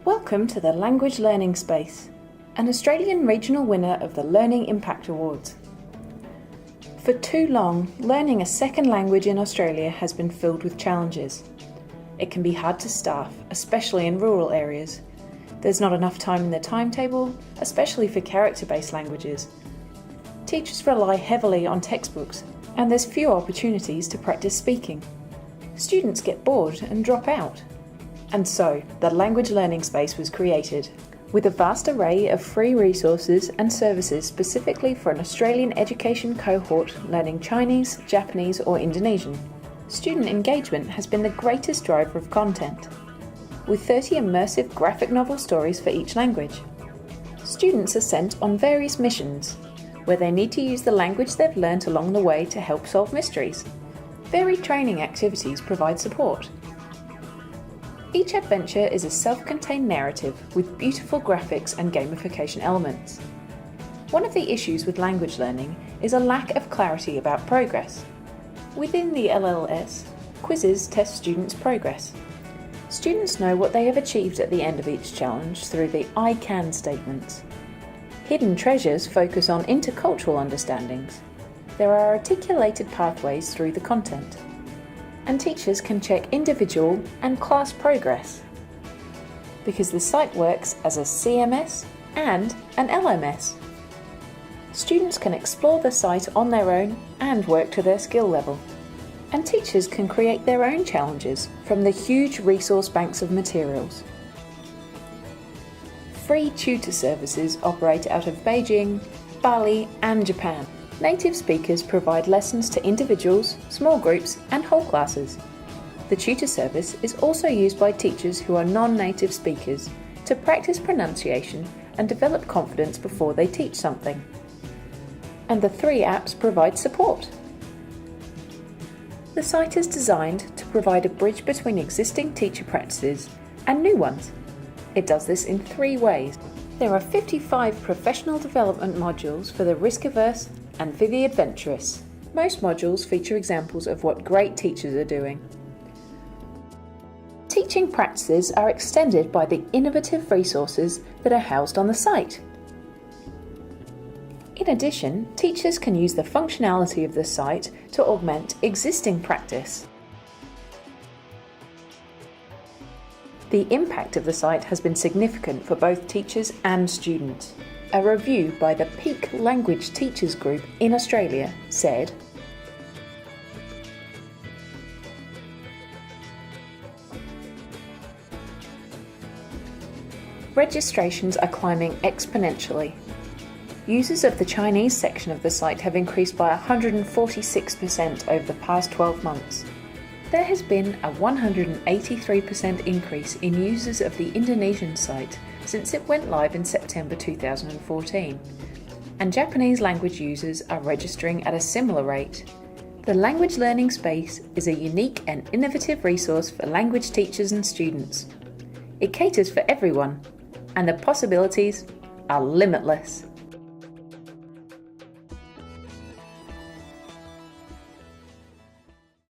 Welcome to the Language Learning Space, an Australian regional winner of the Learning Impact Awards. For too long, learning a second language in Australia has been filled with challenges. It can be hard to staff, especially in rural areas. There's not enough time in the timetable, especially for character-based languages. Teachers rely heavily on textbooks, and there's few opportunities to practice speaking. Students get bored and drop out. And so, the Language Learning Space was created, with a vast array of free resources and services specifically for an Australian education cohort learning Chinese, Japanese or Indonesian. Student engagement has been the greatest driver of content, with 30 immersive graphic novel stories for each language. Students are sent on various missions, where they need to use the language they've learnt along the way to help solve mysteries. Varied training activities provide support. Each adventure is a self-contained narrative with beautiful graphics and gamification elements. One of the issues with language learning is a lack of clarity about progress. Within the LLS, quizzes test students' progress. Students know what they have achieved at the end of each challenge through the I can statements. Hidden treasures focus on intercultural understandings. There are articulated pathways through the content, and teachers can check individual and class progress, because the site works as a CMS and an LMS. Students can explore the site on their own and work to their skill level, and teachers can create their own challenges from the huge resource banks of materials. Free tutor services operate out of Beijing, Bali and Japan. Native speakers provide lessons to individuals, small groups and whole classes. The tutor service is also used by teachers who are non-native speakers to practice pronunciation and develop confidence before they teach something. And the 3 apps provide support. The site is designed to provide a bridge between existing teacher practices and new ones. It does this in 3 ways. There are 55 professional development modules for the risk-averse and for the adventurous. Most modules feature examples of what great teachers are doing. Teaching practices are extended by the innovative resources that are housed on the site. In addition, teachers can use the functionality of the site to augment existing practice. The impact of the site has been significant for both teachers and students. A review by the Peak Language Teachers Group in Australia said, registrations are climbing exponentially. Users of the Chinese section of the site have increased by 146% over the past 12 months. There has been a 183% increase in users of the Indonesian site since it went live in September 2014, and Japanese language users are registering at a similar rate. The Language Learning Space is a unique and innovative resource for language teachers and students. It caters for everyone, and the possibilities are limitless.